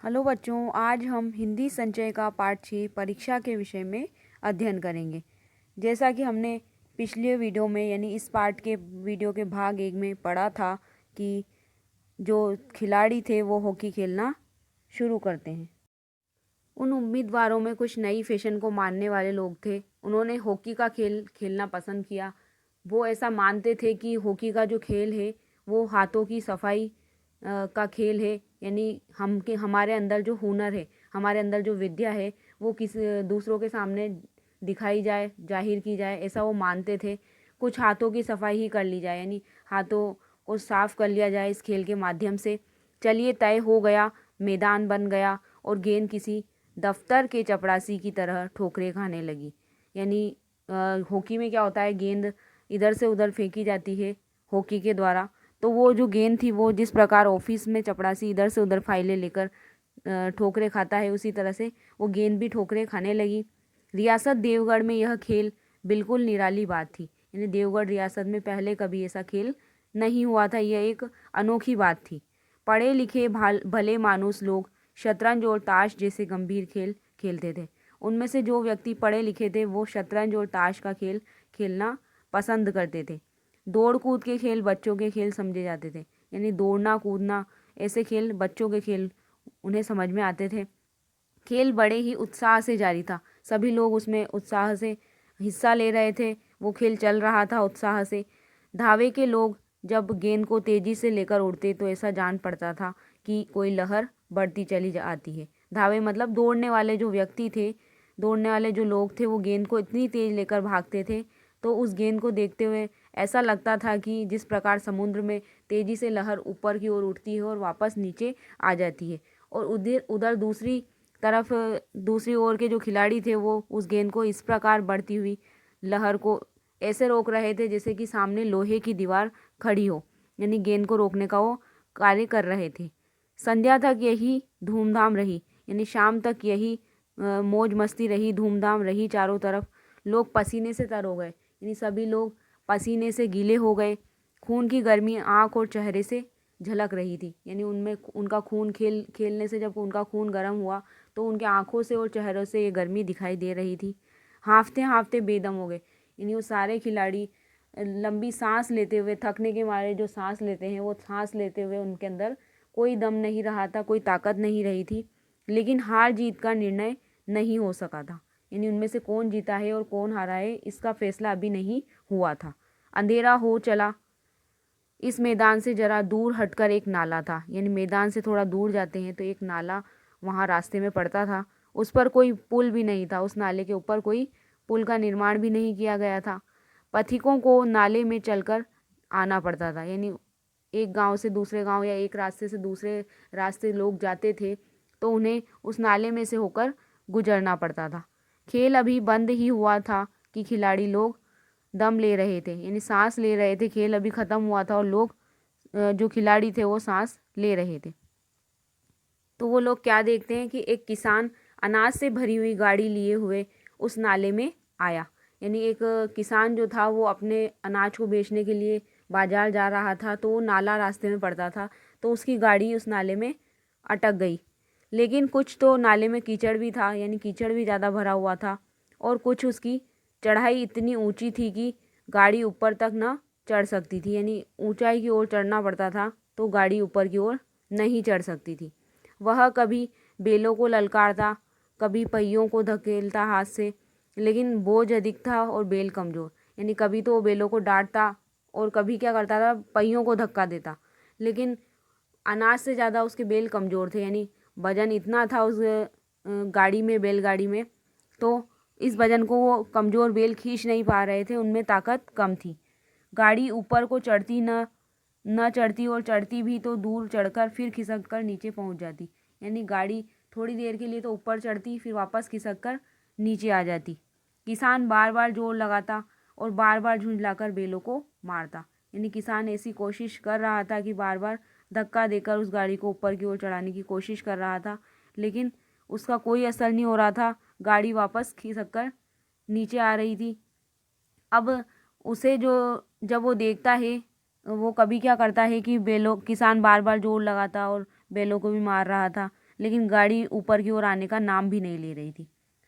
Hello बच्चों, आज हम हिंदी संचय का पाठ 6 परीक्षा के विषय में अध्ययन करेंगे। जैसा कि हमने पिछले वीडियो में यानी इस पाठ के वीडियो के भाग 1 में पढ़ा था कि जो खिलाड़ी थे वो हॉकी खेलना शुरू करते हैं। उन उम्मीदवारों में कुछ नई फैशन को मानने वाले लोग थे। उन्होंने हॉकी का खेल खेलना पसंद किया। वो ऐसा मानते थे कि हॉकी का जो खेल है वो हाथों की सफाई का खेल है, यानी हमारे अंदर जो हुनर है, हमारे अंदर जो विद्या है वो दूसरों के सामने दिखाई जाए, जाहिर की जाए, ऐसा वो मानते थे। कुछ हाथों की सफाई ही कर ली जाए, यानी हाथों को साफ कर लिया जाए इस खेल के माध्यम से। चलिए, तय हो गया, मैदान बन गया और गेंद किसी दफ्तर के चपरासी की तरह ठोकरें खाने लगी। यानी हॉकी में क्या होता है, गेंद इधर से उधर फेंकी जाती है हॉकी के द्वारा। तो वो जो गेंद थी वो जिस प्रकार ऑफिस में चपरासी इधर से उधर फाइलें लेकर ठोकरें खाता है, उसी तरह से वो गेंद भी ठोकरें खाने लगी। रियासत देवगढ़ में यह खेल बिल्कुल निराली बात थी। यानी देवगढ़ रियासत में पहले कभी ऐसा खेल नहीं हुआ था, यह एक अनोखी बात थी। पढ़े लिखे भले मानुस लोग शतरंज और ताश जैसे गंभीर खेल खेलते थे। उनमें से जो व्यक्ति पढ़े लिखे थे वो शतरंज और ताश का खेल खेलना पसंद करते थे। दौड़ कूद के खेल बच्चों के खेल समझे जाते थे, यानी दौड़ना कूदना ऐसे खेल बच्चों के खेल उन्हें समझ में आते थे। खेल बड़े ही उत्साह से जारी था, सभी लोग उसमें उत्साह से हिस्सा ले रहे थे। वो खेल चल रहा था उत्साह से। धावे के लोग जब गेंद को तेजी से लेकर उड़ते तो ऐसा जान पड़ता था कि कोई लहर बढ़ती चली आती है। धावे मतलब दौड़ने वाले जो व्यक्ति थे, दौड़ने वाले जो लोग थे, वो गेंद को इतनी तेज लेकर भागते थे तो उस गेंद को देखते हुए ऐसा लगता था कि जिस प्रकार समुद्र में तेजी से लहर ऊपर की ओर उठती है और वापस नीचे आ जाती है, और उधर उधर दूसरी तरफ दूसरी ओर के जो खिलाड़ी थे वो उस गेंद को इस प्रकार बढ़ती हुई लहर को ऐसे रोक रहे थे जैसे कि सामने लोहे की दीवार खड़ी हो, यानी गेंद को रोकने का वो कार्य कर रहे थे। संध्या तक यही धूमधाम रही, यानी शाम तक यही मौज मस्ती रही, धूमधाम रही। चारों तरफ लोग पसीने से तर हो गए, यानी सभी लोग पसीने से गीले हो गए। खून की गर्मी आँख और चेहरे से झलक रही थी, यानी उनमें उनका खून खेलने से जब उनका खून गर्म हुआ तो उनके आँखों से और चेहरों से ये गर्मी दिखाई दे रही थी। हाँफते हाँफते बेदम हो गए, यानी वो सारे खिलाड़ी लंबी सांस लेते हुए, थकने के मारे जो सांस लेते हैं वो सांस लेते हुए उनके अंदर कोई दम नहीं रहा था, कोई ताकत नहीं रही थी। लेकिन हार जीत का निर्णय नहीं हो सका था, यानी उनमें से कौन जीता है और कौन हारा है इसका फैसला अभी नहीं हुआ था। अंधेरा हो चला। इस मैदान से जरा दूर हटकर एक नाला था, यानी मैदान से थोड़ा दूर जाते हैं तो एक नाला वहाँ रास्ते में पड़ता था। उस पर कोई पुल भी नहीं था, उस नाले के ऊपर कोई पुल का निर्माण भी नहीं किया गया था। पथिकों को नाले में चलकर आना पड़ता था, यानी एक गांव से दूसरे गांव या एक रास्ते से दूसरे रास्ते लोग जाते थे तो उन्हें उस नाले में से होकर गुजरना पड़ता था। खेल अभी बंद ही हुआ था कि खिलाड़ी लोग दम ले रहे थे, यानी सांस ले रहे थे। खेल अभी ख़त्म हुआ था और लोग जो खिलाड़ी थे वो सांस ले रहे थे। तो वो लोग क्या देखते हैं कि एक किसान अनाज से भरी हुई गाड़ी लिए हुए उस नाले में आया, यानी एक किसान जो था वो अपने अनाज को बेचने के लिए बाजार जा रहा था, तो वो नाला रास्ते में पड़ता था तो उसकी गाड़ी उस नाले में अटक गई। लेकिन कुछ तो नाले में कीचड़ भी था, यानी कीचड़ भी ज़्यादा भरा हुआ था, और कुछ उसकी चढ़ाई इतनी ऊंची थी कि गाड़ी ऊपर तक न चढ़ सकती थी, यानी ऊंचाई की ओर चढ़ना पड़ता था तो गाड़ी ऊपर की ओर नहीं चढ़ सकती थी। वह कभी बेलों को ललकारता, कभी पहियों को धकेलता हाथ से, लेकिन बोझ अधिक था और बेल कमज़ोर, यानी कभी तो वो बेलों को डांटता और कभी क्या करता था, पहियों को धक्का देता। लेकिन अनाज से ज़्यादा उसके बेल कमज़ोर थे, यानी वजन इतना था उस गाड़ी में, बैलगाड़ी में, तो इस वजन को वो कमज़ोर बेल खींच नहीं पा रहे थे, उनमें ताकत कम थी। गाड़ी ऊपर को चढ़ती न चढ़ती, और चढ़ती भी तो दूर चढ़कर फिर खिसक कर नीचे पहुंच जाती, यानी गाड़ी थोड़ी देर के लिए तो ऊपर चढ़ती फिर वापस खिसक कर नीचे आ जाती। किसान बार बार जोर लगाता और बार बार झुंझलाकर बेलों को मारता, यानी किसान ऐसी कोशिश कर रहा था कि बार बार धक्का देकर उस गाड़ी को ऊपर की ओर चढ़ाने की कोशिश कर रहा था, लेकिन उसका कोई असर नहीं हो रहा था। गाड़ी वापस खिसक कर नीचे आ रही थी। अब उसे जो जब वो देखता है, वो कभी क्या करता है कि बेलों किसान बार बार जोर लगाता और बैलों को भी मार रहा था, लेकिन गाड़ी ऊपर की ओर आने का नाम भी नहीं ले रही थी।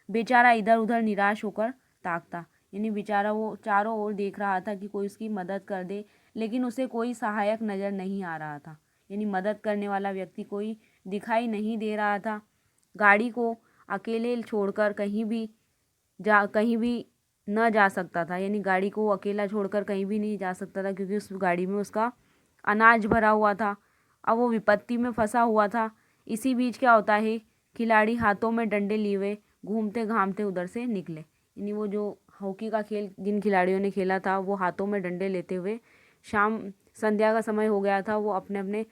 बेचारा इधर उधर निराश होकर ताकता, यानी बेचारा वो चारों ओर देख रहा था कि कोई उसकी मदद कर दे, लेकिन उसे कोई सहायक नज़र नहीं आ रहा था, यानी मदद करने वाला व्यक्ति कोई दिखाई नहीं दे रहा था। गाड़ी को अकेले छोड़कर कहीं भी न जा सकता था, यानी गाड़ी को अकेला छोड़कर कहीं भी नहीं जा सकता था, क्योंकि उस गाड़ी में उसका अनाज भरा हुआ था। अब वो विपत्ति में फंसा हुआ था। इसी बीच क्या होता है, खिलाड़ी हाथों में डंडे लिए हुए घूमते घामते उधर से निकले, यानी वो जो हॉकी का खेल जिन खिलाड़ियों ने खेला था वो हाथों में डंडे लेते हुए, शाम संध्या का समय हो गया था, वो अपने अपने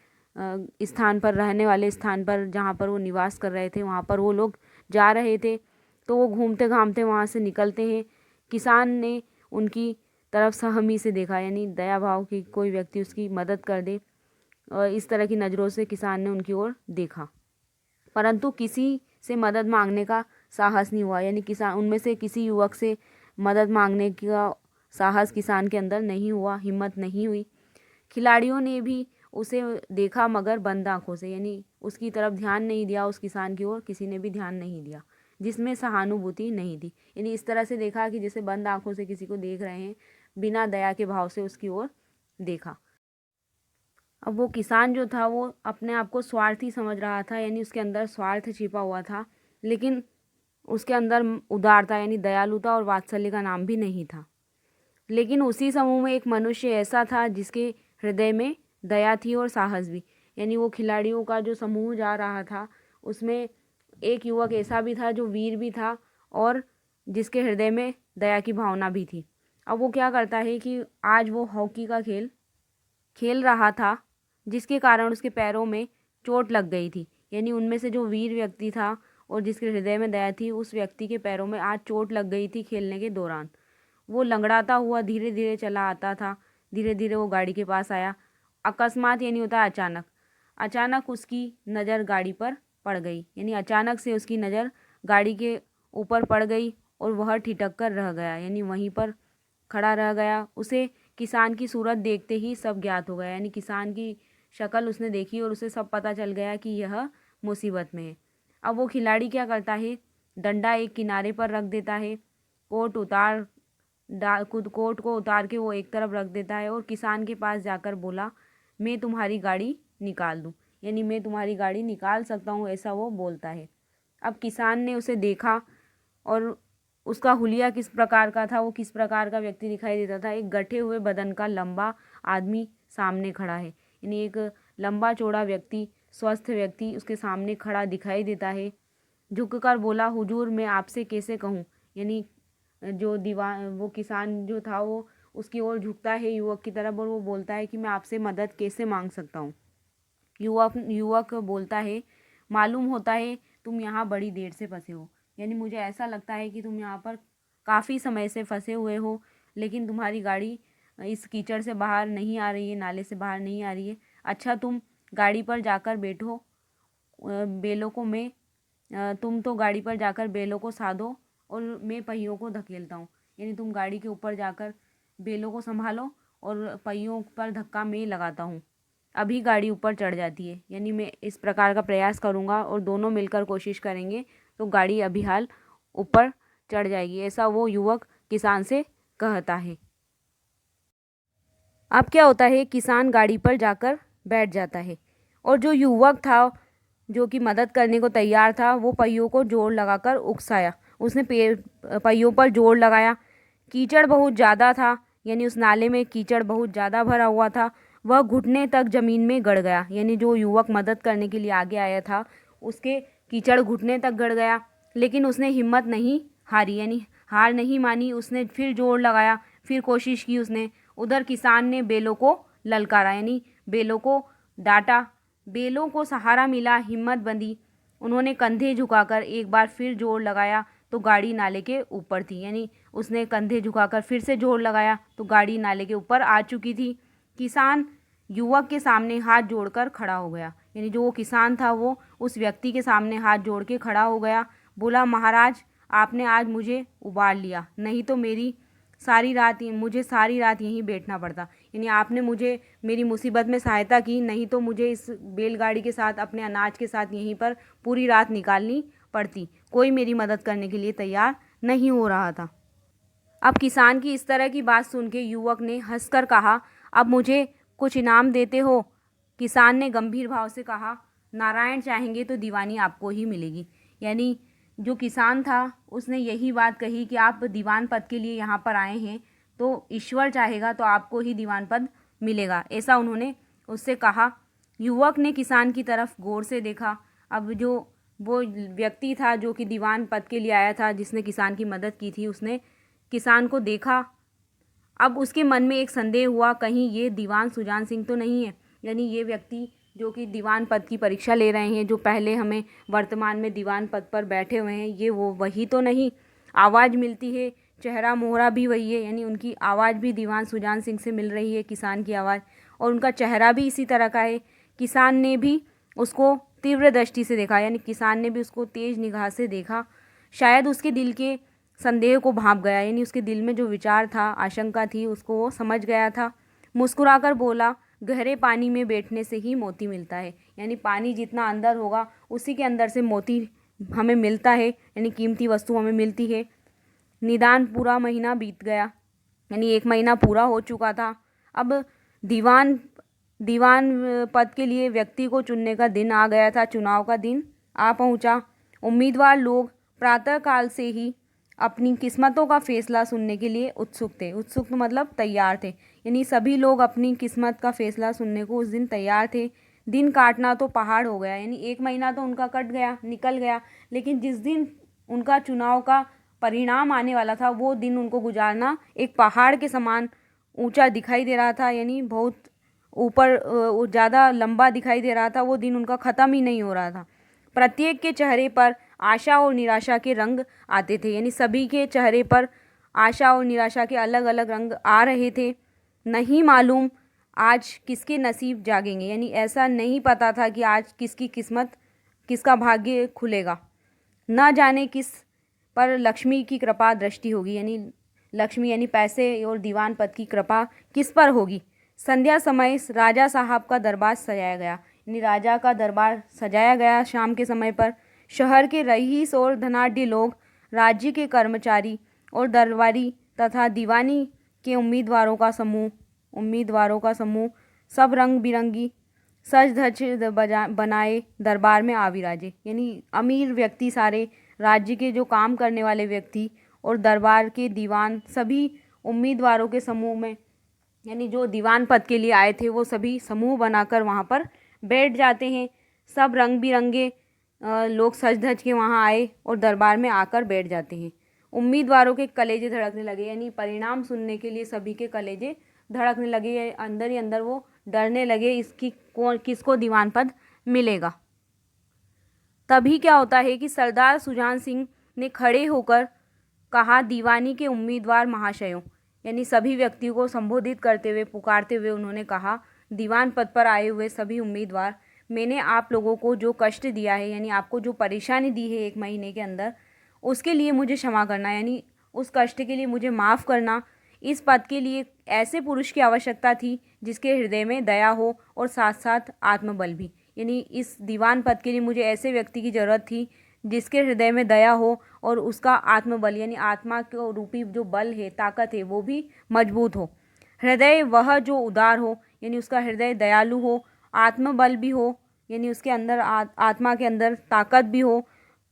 स्थान पर, रहने वाले स्थान पर जहाँ पर वो निवास कर रहे थे वहाँ पर वो लोग जा रहे थे। तो वो घूमते घामते वहाँ से निकलते हैं। किसान ने उनकी तरफ सहमी से देखा, यानी दया भाव की कोई व्यक्ति उसकी मदद कर दे, और इस तरह की नज़रों से किसान ने उनकी ओर देखा, परंतु किसी से मदद मांगने का साहस नहीं हुआ, यानी किसान उनमें से किसी युवक से मदद मांगने का साहस किसान के अंदर नहीं हुआ, हिम्मत नहीं हुई। खिलाड़ियों ने भी उसे देखा मगर बंद आंखों से, यानी उसकी तरफ ध्यान नहीं दिया, उस किसान की ओर किसी ने भी ध्यान नहीं दिया जिसमें सहानुभूति नहीं थी, यानी इस तरह से देखा कि जैसे बंद आंखों से किसी को देख रहे हैं, बिना दया के भाव से उसकी ओर देखा। अब वो किसान जो था वो अपने आप को स्वार्थी समझ रहा था, यानी उसके अंदर स्वार्थ छिपा हुआ था, लेकिन उसके अंदर उदारता यानी दयालुता और वात्सल्य का नाम भी नहीं था। लेकिन उसी समूह में एक मनुष्य ऐसा था जिसके हृदय में दया थी और साहस भी, यानी वो खिलाड़ियों का जो समूह जा रहा था उसमें एक युवक ऐसा भी था जो वीर भी था और जिसके हृदय में दया की भावना भी थी। अब वो क्या करता है कि आज वो हॉकी का खेल खेल रहा था, जिसके कारण उसके पैरों में चोट लग गई थी, यानी उनमें से जो वीर व्यक्ति था और जिसके हृदय में दया थी, उस व्यक्ति के पैरों में आज चोट लग गई थी खेलने के दौरान। वो लंगड़ाता हुआ धीरे धीरे चला आता था। धीरे धीरे वो गाड़ी के पास आया। अकस्मात यानी होता है अचानक, अचानक उसकी नज़र गाड़ी पर पड़ गई, यानी अचानक से उसकी नज़र गाड़ी के ऊपर पड़ गई और वह ठिठक कर रह गया, यानी वहीं पर खड़ा रह गया। उसे किसान की सूरत देखते ही सब ज्ञात हो गया, यानी किसान की शक्ल उसने देखी और उसे सब पता चल गया कि यह मुसीबत में है। अब वो खिलाड़ी क्या करता है, डंडा एक किनारे पर रख देता है, कोट को उतार के वो एक तरफ रख देता है और किसान के पास जाकर बोला, मैं तुम्हारी गाड़ी निकाल दूं, यानी मैं तुम्हारी गाड़ी निकाल सकता हूँ, ऐसा वो बोलता है। अब किसान ने उसे देखा और उसका हुलिया किस प्रकार का था, वो किस प्रकार का व्यक्ति दिखाई देता था। एक गठे हुए बदन का लंबा आदमी सामने खड़ा है, यानी एक लंबा चौड़ा व्यक्ति, स्वस्थ व्यक्ति उसके सामने खड़ा दिखाई देता है। झुककर बोला, हुजूर मैं आपसे कैसे कहूँ, यानी जो वो किसान जो था वो उसकी ओर झुकता है युवक की तरफ और वो बोलता है कि मैं आपसे मदद कैसे मांग सकता हूँ। युवक बोलता है, मालूम होता है तुम यहाँ बड़ी देर से फंसे हो, यानी मुझे ऐसा लगता है कि तुम यहाँ पर काफ़ी समय से फंसे हुए हो, लेकिन तुम्हारी गाड़ी इस कीचड़ से बाहर नहीं आ रही है, नाले से बाहर नहीं आ रही है। अच्छा तुम गाड़ी पर जाकर बैठो, बेलों को तुम तो गाड़ी पर जाकर बेलों को साधो और मैं पहियों को धकेलता हूँ, यानी तुम गाड़ी के ऊपर जाकर बेलों को संभालो और पहियों पर धक्का मैं लगाता हूँ, अभी गाड़ी ऊपर चढ़ जाती है। यानी मैं इस प्रकार का प्रयास करूँगा और दोनों मिलकर कोशिश करेंगे तो गाड़ी अभी हाल ऊपर चढ़ जाएगी, ऐसा वो युवक किसान से कहता है। अब क्या होता है, किसान गाड़ी पर जाकर बैठ जाता है और जो युवक था जो कि मदद करने को तैयार था वो पहियों को जोर लगाकर उकसाया। उसने पहियों पर जोर लगाया। कीचड़ बहुत ज़्यादा था, यानी उस नाले में कीचड़ बहुत ज़्यादा भरा हुआ था। वह घुटने तक ज़मीन में गड़ गया, यानी जो युवक मदद करने के लिए आगे आया था उसके कीचड़ घुटने तक गड़ गया, लेकिन उसने हिम्मत नहीं हारी, यानी हार नहीं मानी। उसने फिर जोर लगाया, फिर कोशिश की उसने। उधर किसान ने बेलों को ललकारा, यानी बेलों को डांटा। बेलों को सहारा मिला, हिम्मत बंधी। उन्होंने कंधे झुकाकर एक बार फिर जोर लगाया तो गाड़ी नाले के ऊपर थी, यानी उसने कंधे झुकाकर फिर से जोर लगाया तो गाड़ी नाले के ऊपर आ चुकी थी। किसान युवक के सामने हाथ जोड़कर खड़ा हो गया, यानी जो वो किसान था वो उस व्यक्ति के सामने हाथ जोड़ के खड़ा हो गया। बोला, महाराज आपने आज मुझे उबार लिया, नहीं तो मुझे सारी रात यहीं बैठना पड़ता, यानी आपने मुझे मेरी मुसीबत में सहायता की, नहीं तो मुझे इस बैलगाड़ी के साथ अपने अनाज के साथ यहीं पर पूरी रात निकालनी पड़ती। कोई मेरी मदद करने के लिए तैयार नहीं हो रहा था। अब किसान की इस तरह की बात सुन के युवक ने हंसकर कहा, अब मुझे कुछ इनाम देते हो? किसान ने गंभीर भाव से कहा, नारायण चाहेंगे तो दीवानी आपको ही मिलेगी। यानी जो किसान था उसने यही बात कही कि आप दीवान पद के लिए यहाँ पर आए हैं, तो ईश्वर चाहेगा तो आपको ही दीवान पद मिलेगा, ऐसा उन्होंने उससे कहा। युवक ने किसान की तरफ गौर से देखा। अब जो वो व्यक्ति था जो कि दीवान पद के लिए आया था, जिसने किसान की मदद की थी, उसने किसान को देखा। अब उसके मन में एक संदेह हुआ, कहीं ये दीवान सुजान सिंह तो नहीं है? यानी ये व्यक्ति जो कि दीवान पद की परीक्षा ले रहे हैं, जो पहले हमें वर्तमान में दीवान पद पर बैठे हुए हैं, ये वो वही तो नहीं? आवाज़ मिलती है, चेहरा मोहरा भी वही है, यानी उनकी आवाज़ भी दीवान सुजान सिंह से मिल रही है, किसान की आवाज़, और उनका चेहरा भी इसी तरह का है। किसान ने भी उसको तीव्र दृष्टि से देखा, यानी किसान ने भी उसको तेज निगाह से देखा। शायद उसके दिल के संदेह को भांप गया, यानी उसके दिल में जो विचार था, आशंका थी, उसको वो समझ गया था। मुस्कुराकर बोला, गहरे पानी में बैठने से ही मोती मिलता है। यानी पानी जितना अंदर होगा उसी के अंदर से मोती हमें मिलता है, यानी कीमती वस्तु हमें मिलती है। निदान पूरा महीना बीत गया, यानी 1 महीना पूरा हो चुका था। अब दीवान दीवान पद के लिए व्यक्ति को चुनने का दिन आ गया था, चुनाव का दिन आ पहुंचा। उम्मीदवार लोग प्रातःकाल से ही अपनी किस्मतों का फैसला सुनने के लिए उत्सुक थे। उत्सुक मतलब तैयार थे, यानी सभी लोग अपनी किस्मत का फैसला सुनने को उस दिन तैयार थे। दिन काटना तो पहाड़ हो गया, यानी 1 महीना तो उनका कट गया, निकल गया, लेकिन जिस दिन उनका चुनाव का परिणाम आने वाला था, वो दिन उनको गुजारना एक पहाड़ के समान ऊंचा दिखाई दे रहा था, यानी बहुत ऊपर ज़्यादा लंबा दिखाई दे रहा था। वो दिन उनका ख़त्म ही नहीं हो रहा था। प्रत्येक के चेहरे पर आशा और निराशा के रंग आते थे, यानी सभी के चेहरे पर आशा और निराशा के अलग अलग रंग आ रहे थे। नहीं मालूम आज किसके नसीब जागेंगे, यानी ऐसा नहीं पता था कि आज किसकी किस्मत, किसका भाग्य खुलेगा। न जाने किस पर लक्ष्मी की कृपा दृष्टि होगी, यानी लक्ष्मी यानी पैसे और दीवान पद की कृपा किस पर होगी। संध्या समय राजा साहब का दरबार सजाया गया, यानी राजा का दरबार सजाया गया शाम के समय पर। शहर के रईस और धनाढ्य लोग, राज्य के कर्मचारी और दरबारी तथा दीवानी के उम्मीदवारों का समूह सब रंग बिरंगी सज धज बनाए दरबार में आ विराजे, यानी अमीर व्यक्ति सारे, राज्य के जो काम करने वाले व्यक्ति और दरबार के दीवान, सभी उम्मीदवारों के समूह में, यानी जो दीवान पद के लिए आए थे, वो सभी समूह बनाकर वहाँ पर बैठ जाते हैं। सब रंग बिरंगे लोग सज धज के वहाँ आए और दरबार में आकर बैठ जाते हैं। उम्मीदवारों के कलेजे धड़कने लगे, यानी परिणाम सुनने के लिए सभी के कलेजे धड़कने लगे, अंदर ही अंदर वो डरने लगे इसकी किसको दीवान पद मिलेगा। तभी क्या होता है कि सरदार सुजान सिंह ने खड़े होकर कहा, दीवानी के उम्मीदवार महाशयों, यानी सभी व्यक्तियों को संबोधित करते हुए, पुकारते हुए उन्होंने कहा, दीवान पद पर आए हुए सभी उम्मीदवार, मैंने आप लोगों को जो कष्ट दिया है, यानी आपको जो परेशानी दी है 1 महीने के अंदर, उसके लिए मुझे क्षमा करना, यानी उस कष्ट के लिए मुझे माफ़ करना। इस पद के लिए ऐसे पुरुष की आवश्यकता थी जिसके हृदय में दया हो और साथ साथ आत्मबल भी, यानी इस दीवान पद के लिए मुझे ऐसे व्यक्ति की ज़रूरत थी जिसके हृदय में दया हो और उसका आत्मबल, यानी आत्मा के रूपी जो बल है, ताकत है, वो भी मजबूत हो। हृदय वह जो उदार हो, यानी उसका हृदय दयालु हो, आत्मबल भी हो, यानी उसके अंदर आत्मा के अंदर ताकत भी हो।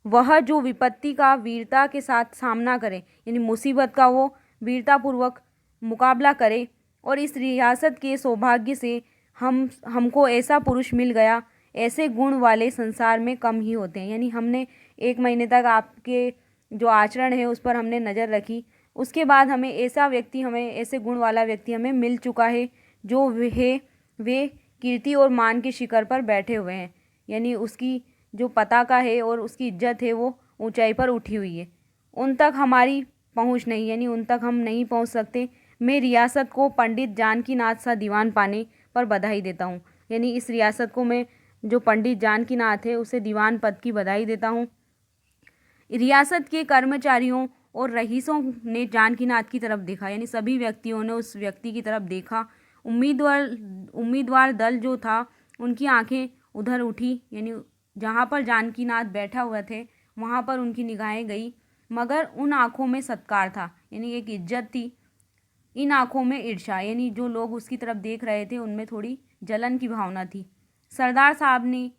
वह जो विपत्ति का वीरता के साथ सामना करे, यानी मुसीबत का वो वीरतापूर्वक मुकाबला करे। और इस रियासत के सौभाग्य से हमको ऐसा पुरुष मिल गया, ऐसे गुण वाले संसार में कम ही होते हैं। यानी हमने 1 महीने तक आपके जो आचरण है उस पर हमने नज़र रखी, उसके बाद हमें ऐसे गुण वाला व्यक्ति हमें मिल चुका है, जो वे कीर्ति और मान के शिखर पर बैठे हुए हैं, यानी उसकी जो पताका है और उसकी इज्जत है वो ऊंचाई पर उठी हुई है। उन तक हमारी पहुंच नहीं, यानी उन तक हम नहीं पहुंच सकते। मैं रियासत को पंडित जानकीनाथ सा दीवान पाने पर बधाई देता हूँ, यानी इस रियासत को मैं जो पंडित जानकीनाथ है उसे दीवान पद की बधाई देता हूँ। रियासत के कर्मचारियों और रईसों ने जानकीनाथ की तरफ देखा, यानी सभी व्यक्तियों ने उस व्यक्ति की तरफ देखा उम्मीदवार दल जो था उनकी आंखें उधर उठी, यानी जहाँ पर जानकीनाथ बैठा हुआ थे वहाँ पर उनकी निगाहें गई, मगर उन आँखों में सत्कार था, यानी एक इज्जत थी। इन आँखों में ईर्ष्या, यानी जो लोग उसकी तरफ देख रहे थे उनमें थोड़ी जलन की भावना थी। सरदार साहब ने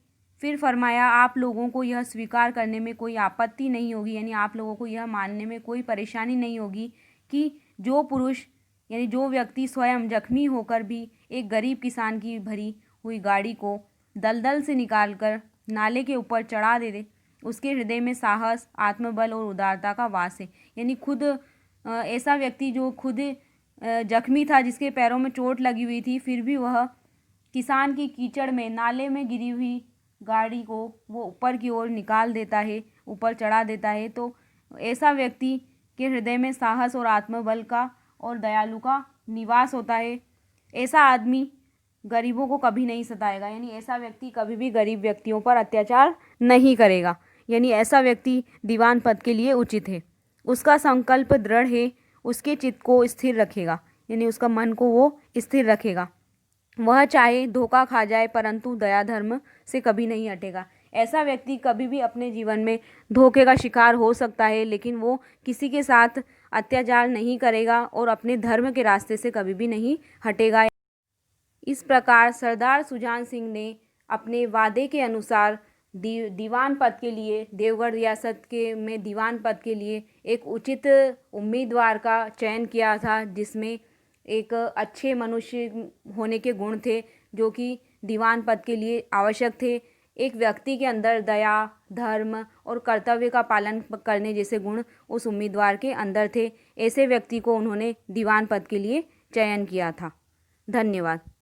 फिर फरमाया, आप लोगों को यह स्वीकार करने में कोई आपत्ति नहीं होगी, यानी आप लोगों को यह मानने में कोई परेशानी नहीं होगी कि जो पुरुष यानी जो व्यक्ति स्वयं जख्मी होकर भी एक गरीब किसान की भरी हुई गाड़ी को दलदल से निकालकर नाले के ऊपर चढ़ा दे, उसके हृदय में साहस, आत्मबल और उदारता का वास है। यानी खुद ऐसा व्यक्ति जो खुद जख्मी था, जिसके पैरों में चोट लगी हुई थी, फिर भी वह किसान की कीचड़ में नाले में गिरी हुई गाड़ी को वो ऊपर की ओर निकाल देता है, ऊपर चढ़ा देता है। तो ऐसा व्यक्ति के हृदय में साहस और आत्मबल का और दयालु का निवास होता है। ऐसा आदमी गरीबों को कभी नहीं सताएगा, यानी ऐसा व्यक्ति कभी भी गरीब व्यक्तियों पर अत्याचार नहीं करेगा, यानी ऐसा व्यक्ति दीवान पद के लिए उचित है। उसका संकल्प दृढ़ है, उसके चित्त को स्थिर रखेगा, यानी उसका मन को वो स्थिर रखेगा। वह चाहे धोखा खा जाए परंतु दया धर्म से कभी नहीं हटेगा। ऐसा व्यक्ति कभी भी अपने जीवन में धोखे का शिकार हो सकता है, लेकिन वो किसी के साथ अत्याचार नहीं करेगा और अपने धर्म के रास्ते से कभी भी नहीं हटेगा। इस प्रकार सरदार सुजान सिंह ने अपने वादे के अनुसार दीवान पद के लिए, देवगढ़ रियासत के में दीवान पद के लिए एक उचित उम्मीदवार का चयन किया था, जिसमें एक अच्छे मनुष्य होने के गुण थे जो कि दीवान पद के लिए आवश्यक थे। एक व्यक्ति के अंदर दया, धर्म और कर्तव्य का पालन करने जैसे गुण उस उम्मीदवार के अंदर थे। ऐसे व्यक्ति को उन्होंने दीवान पद के लिए चयन किया था। धन्यवाद।